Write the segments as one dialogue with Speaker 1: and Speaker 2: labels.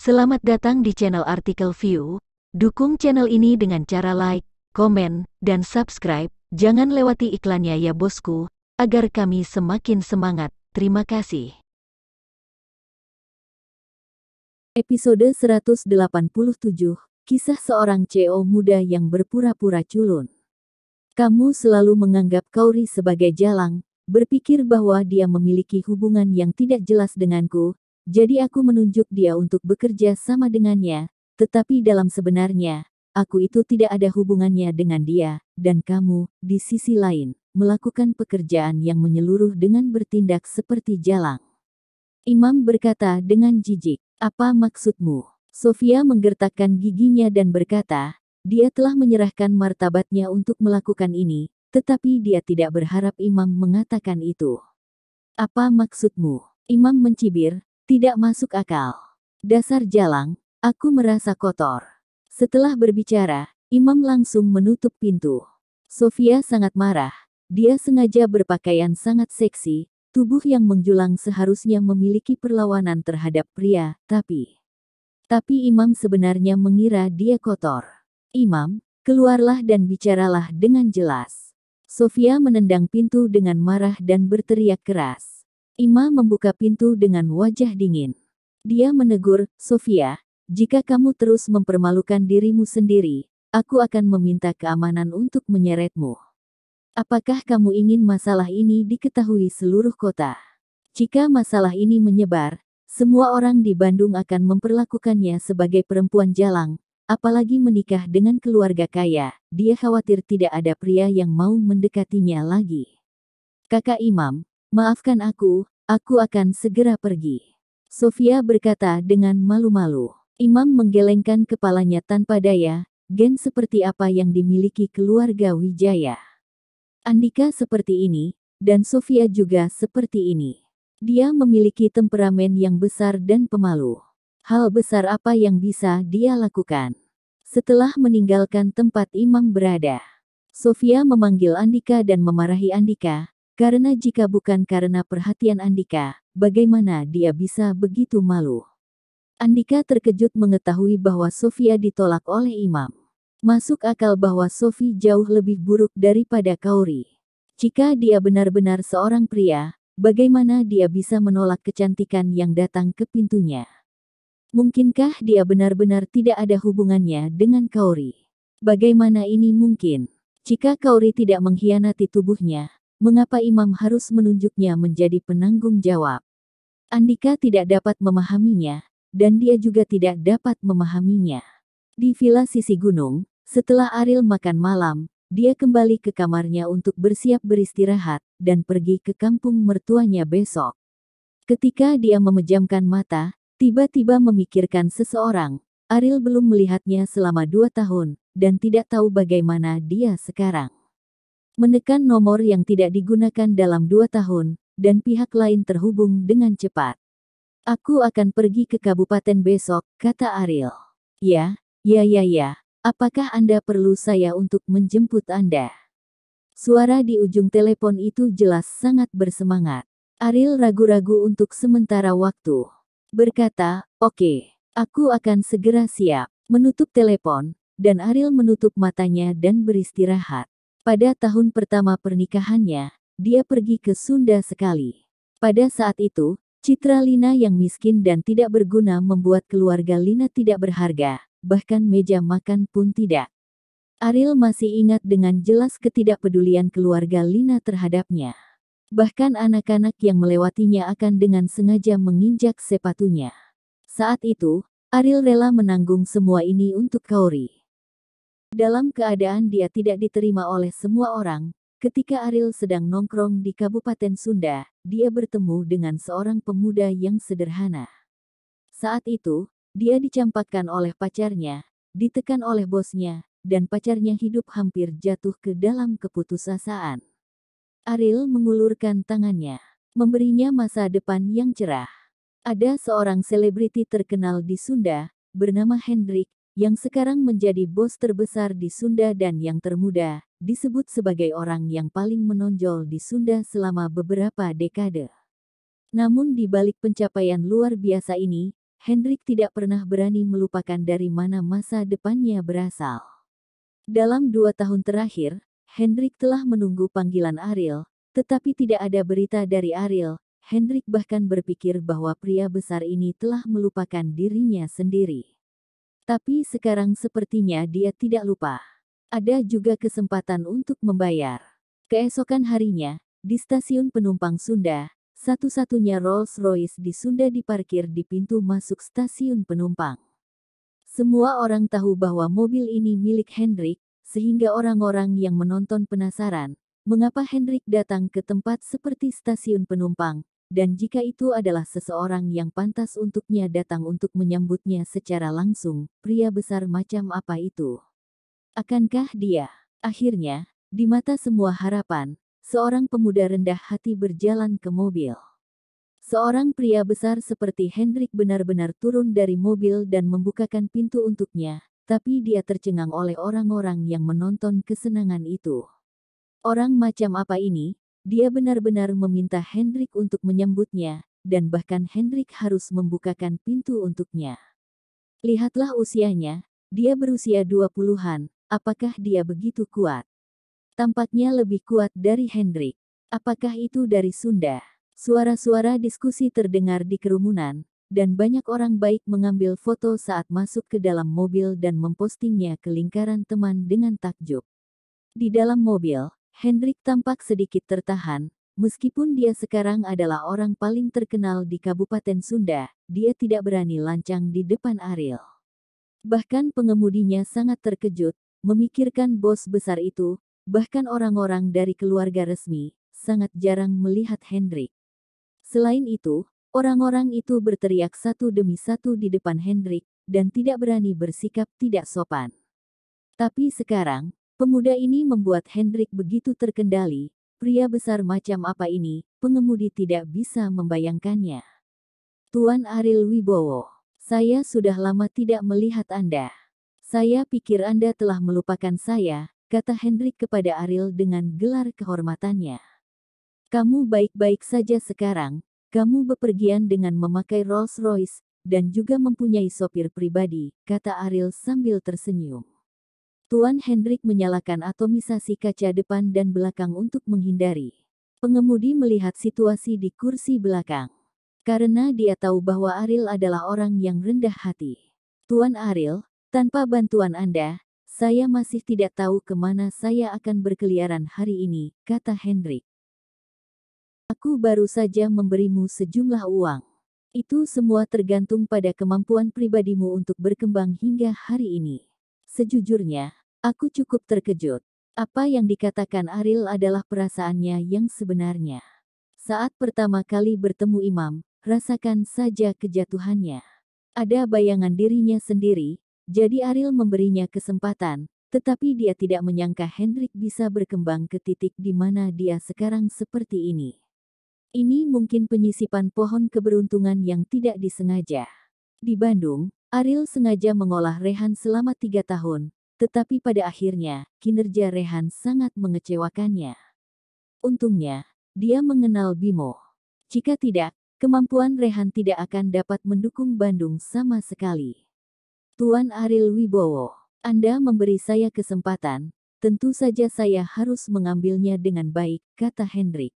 Speaker 1: Selamat datang di channel Artikel View. Dukung channel ini dengan cara like, komen, dan subscribe. Jangan lewati iklannya ya bosku, agar kami semakin semangat. Terima kasih.
Speaker 2: Episode 187, Kisah seorang CEO muda yang berpura-pura culun. Kamu selalu menganggap Kauri sebagai jalang, berpikir bahwa dia memiliki hubungan yang tidak jelas denganku, jadi aku menunjuk dia untuk bekerja sama dengannya, tetapi dalam sebenarnya, aku itu tidak ada hubungannya dengan dia, dan kamu, di sisi lain, melakukan pekerjaan yang menyeluruh dengan bertindak seperti jalang. Imam berkata dengan jijik, "Apa maksudmu?" Sofia menggertakkan giginya dan berkata, dia telah menyerahkan martabatnya untuk melakukan ini, tetapi dia tidak berharap Imam mengatakan itu. "Apa maksudmu?" Imam mencibir, "Tidak masuk akal. Dasar jalang, aku merasa kotor." Setelah berbicara, Imam langsung menutup pintu. Sofia sangat marah. Dia sengaja berpakaian sangat seksi, tubuh yang menjulang seharusnya memiliki perlawanan terhadap pria, tapi Imam sebenarnya mengira dia kotor. "Imam, keluarlah dan bicaralah dengan jelas." Sofia menendang pintu dengan marah dan berteriak keras. Imam membuka pintu dengan wajah dingin. Dia menegur, "Sofia, jika kamu terus mempermalukan dirimu sendiri, aku akan meminta keamanan untuk menyeretmu. Apakah kamu ingin masalah ini diketahui seluruh kota? Jika masalah ini menyebar, semua orang di Bandung akan memperlakukannya sebagai perempuan jalang, apalagi menikah dengan keluarga kaya. Dia khawatir tidak ada pria yang mau mendekatinya lagi." "Kakak Imam, maafkan aku akan segera pergi." Sofia berkata dengan malu-malu. Imam menggelengkan kepalanya tanpa daya, gen seperti apa yang dimiliki keluarga Wijaya. Andika seperti ini, dan Sofia juga seperti ini. Dia memiliki temperamen yang besar dan pemalu. Hal besar apa yang bisa dia lakukan? Setelah meninggalkan tempat Imam berada, Sofia memanggil Andika dan memarahi Andika, karena jika bukan karena perhatian Andika, bagaimana dia bisa begitu malu? Andika terkejut mengetahui bahwa Sofia ditolak oleh Imam. Masuk akal bahwa Sofi jauh lebih buruk daripada Kauri. Jika dia benar-benar seorang pria, bagaimana dia bisa menolak kecantikan yang datang ke pintunya? Mungkinkah dia benar-benar tidak ada hubungannya dengan Kauri? Bagaimana ini mungkin? Jika Kauri tidak mengkhianati tubuhnya, mengapa Imam harus menunjuknya menjadi penanggung jawab? Andika tidak dapat memahaminya, dan dia juga tidak dapat memahaminya. Di villa sisi gunung, setelah Ariel makan malam, dia kembali ke kamarnya untuk bersiap beristirahat, dan pergi ke kampung mertuanya besok. Ketika dia memejamkan mata, tiba-tiba memikirkan seseorang. Ariel belum melihatnya selama 2 tahun, dan tidak tahu bagaimana dia sekarang. Menekan nomor yang tidak digunakan dalam 2 tahun, dan pihak lain terhubung dengan cepat. "Aku akan pergi ke kabupaten besok," kata Ariel. Ya. Apakah Anda perlu saya untuk menjemput Anda?" Suara di ujung telepon itu jelas sangat bersemangat. Ariel ragu-ragu untuk sementara waktu. Berkata, "Oke, aku akan segera siap." Menutup telepon, dan Ariel menutup matanya dan beristirahat. Pada tahun pertama pernikahannya, dia pergi ke Sunda sekali. Pada saat itu, citra Lina yang miskin dan tidak berguna membuat keluarga Lina tidak berharga. Bahkan meja makan pun tidak. Ariel masih ingat dengan jelas ketidakpedulian keluarga Lina terhadapnya. Bahkan anak-anak yang melewatinya akan dengan sengaja menginjak sepatunya. Saat itu, Ariel rela menanggung semua ini untuk Kauri. Dalam keadaan dia tidak diterima oleh semua orang, ketika Ariel sedang nongkrong di Kabupaten Sunda, dia bertemu dengan seorang pemuda yang sederhana. Saat itu, dia dicampakkan oleh pacarnya, ditekan oleh bosnya, dan pacarnya hidup hampir jatuh ke dalam keputusasaan. Ariel mengulurkan tangannya, memberinya masa depan yang cerah. Ada seorang selebriti terkenal di Sunda, bernama Hendrik, yang sekarang menjadi bos terbesar di Sunda dan yang termuda, disebut sebagai orang yang paling menonjol di Sunda selama beberapa dekade. Namun di balik pencapaian luar biasa ini, Hendrik tidak pernah berani melupakan dari mana masa depannya berasal. Dalam 2 tahun terakhir, Hendrik telah menunggu panggilan Ariel, tetapi tidak ada berita dari Ariel. Hendrik bahkan berpikir bahwa pria besar ini telah melupakan dirinya sendiri. Tapi sekarang sepertinya dia tidak lupa. Ada juga kesempatan untuk membayar. Keesokan harinya, di stasiun penumpang Sunda, satu-satunya Rolls-Royce di Sunda diparkir di pintu masuk stasiun penumpang. Semua orang tahu bahwa mobil ini milik Hendrik, sehingga orang-orang yang menonton penasaran, mengapa Hendrik datang ke tempat seperti stasiun penumpang, dan jika itu adalah seseorang yang pantas untuknya datang untuk menyambutnya secara langsung, pria besar macam apa itu? Akankah dia? Akhirnya, di mata semua harapan, seorang pemuda rendah hati berjalan ke mobil. Seorang pria besar seperti Hendrik benar-benar turun dari mobil dan membukakan pintu untuknya, tapi dia tercengang oleh orang-orang yang menonton kesenangan itu. Orang macam apa ini? Dia benar-benar meminta Hendrik untuk menyambutnya, dan bahkan Hendrik harus membukakan pintu untuknya. Lihatlah usianya, dia berusia 20-an, apakah dia begitu kuat? Tampaknya lebih kuat dari Hendrik. Apakah itu dari Sunda? Suara-suara diskusi terdengar di kerumunan, dan banyak orang baik mengambil foto saat masuk ke dalam mobil dan mempostingnya ke lingkaran teman dengan takjub. Di dalam mobil, Hendrik tampak sedikit tertahan, meskipun dia sekarang adalah orang paling terkenal di Kabupaten Sunda, dia tidak berani lancang di depan Ariel. Bahkan pengemudinya sangat terkejut, memikirkan bos besar itu, bahkan orang-orang dari keluarga resmi, sangat jarang melihat Hendrik. Selain itu, orang-orang itu berteriak satu demi satu di depan Hendrik, dan tidak berani bersikap tidak sopan. Tapi sekarang, pemuda ini membuat Hendrik begitu terkendali, pria besar macam apa ini, pengemudi tidak bisa membayangkannya. Tuan Ariel Wibowo, saya sudah lama tidak melihat Anda. Saya pikir Anda telah melupakan saya, kata Hendrik kepada Ariel dengan gelar kehormatannya. Kamu baik-baik saja sekarang, kamu bepergian dengan memakai Rolls-Royce, dan juga mempunyai sopir pribadi, kata Ariel sambil tersenyum. Tuan Hendrik menyalakan atomisasi kaca depan dan belakang untuk menghindari. Pengemudi melihat situasi di kursi belakang. Karena dia tahu bahwa Ariel adalah orang yang rendah hati. Tuan Ariel, tanpa bantuan Anda, saya masih tidak tahu kemana saya akan berkeliaran hari ini, kata Hendrik. Aku baru saja memberimu sejumlah uang. Itu semua tergantung pada kemampuan pribadimu untuk berkembang hingga hari ini. Sejujurnya, aku cukup terkejut. Apa yang dikatakan Ariel adalah perasaannya yang sebenarnya. Saat pertama kali bertemu Imam, rasakan saja kejatuhannya. Ada bayangan dirinya sendiri, jadi Ariel memberinya kesempatan, tetapi dia tidak menyangka Hendrik bisa berkembang ke titik di mana dia sekarang seperti ini. Ini mungkin penyisipan pohon keberuntungan yang tidak disengaja. Di Bandung, Ariel sengaja mengolah Rehan selama 3 tahun, tetapi pada akhirnya, kinerja Rehan sangat mengecewakannya. Untungnya, dia mengenal Bimo. Jika tidak, kemampuan Rehan tidak akan dapat mendukung Bandung sama sekali. Tuan Ariel Wibowo, Anda memberi saya kesempatan, tentu saja saya harus mengambilnya dengan baik, kata Hendrik.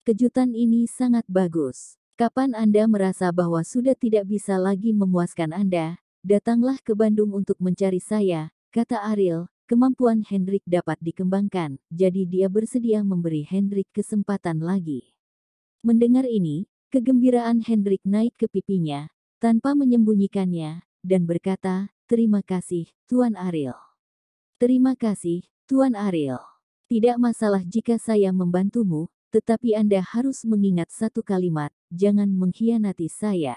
Speaker 2: Kejutan ini sangat bagus. Kapan Anda merasa bahwa sudah tidak bisa lagi memuaskan Anda, datanglah ke Bandung untuk mencari saya, kata Ariel. Kemampuan Hendrik dapat dikembangkan, jadi dia bersedia memberi Hendrik kesempatan lagi. Mendengar ini, kegembiraan Hendrik naik ke pipinya, tanpa menyembunyikannya, dan berkata, terima kasih, Tuan Ariel. Terima kasih, Tuan Ariel. Tidak masalah jika saya membantumu, tetapi Anda harus mengingat satu kalimat, jangan mengkhianati saya.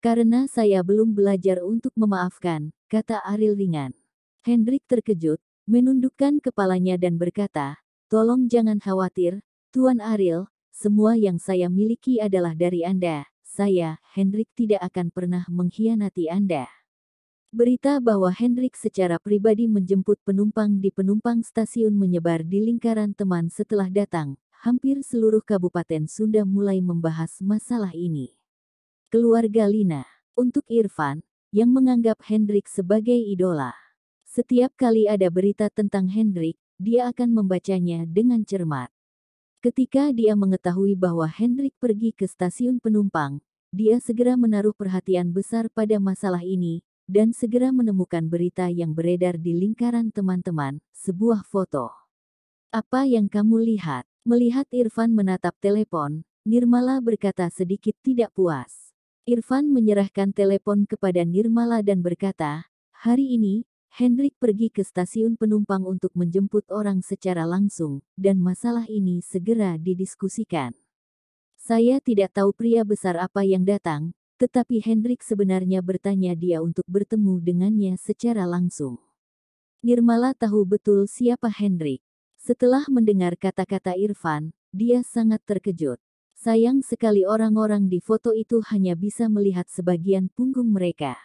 Speaker 2: Karena saya belum belajar untuk memaafkan, kata Ariel ringan. Hendrik terkejut, menundukkan kepalanya dan berkata, tolong jangan khawatir, Tuan Ariel, semua yang saya miliki adalah dari Anda. Saya, Hendrik tidak akan pernah mengkhianati Anda. Berita bahwa Hendrik secara pribadi menjemput penumpang di penumpang stasiun menyebar di lingkaran teman setelah datang. Hampir seluruh Kabupaten Sunda mulai membahas masalah ini. Keluarga Lina. Untuk Irfan, yang menganggap Hendrik sebagai idola. Setiap kali ada berita tentang Hendrik, dia akan membacanya dengan cermat. Ketika dia mengetahui bahwa Hendrik pergi ke stasiun penumpang, dia segera menaruh perhatian besar pada masalah ini, dan segera menemukan berita yang beredar di lingkaran teman-teman, sebuah foto. Apa yang kamu lihat? Melihat Irfan menatap telepon, Nirmala berkata sedikit tidak puas. Irfan menyerahkan telepon kepada Nirmala dan berkata, "Hari ini, Hendrik pergi ke stasiun penumpang untuk menjemput orang secara langsung, dan masalah ini segera didiskusikan. Saya tidak tahu pria besar apa yang datang, tetapi Hendrik sebenarnya bertanya dia untuk bertemu dengannya secara langsung." Nirmala tahu betul siapa Hendrik. Setelah mendengar kata-kata Irfan, dia sangat terkejut. Sayang sekali orang-orang di foto itu hanya bisa melihat sebagian punggung mereka.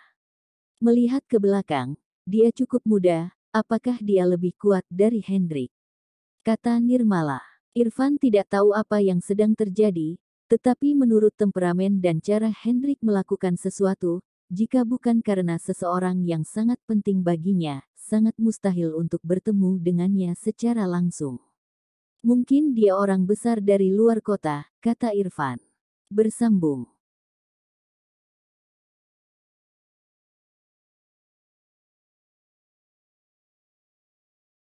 Speaker 2: Melihat ke belakang, dia cukup muda, apakah dia lebih kuat dari Hendrik? Kata Nirmala. Irfan tidak tahu apa yang sedang terjadi, tetapi menurut temperamen dan cara Hendrik melakukan sesuatu, jika bukan karena seseorang yang sangat penting baginya, sangat mustahil untuk bertemu dengannya secara langsung. Mungkin dia orang besar dari luar kota, kata Irfan. Bersambung.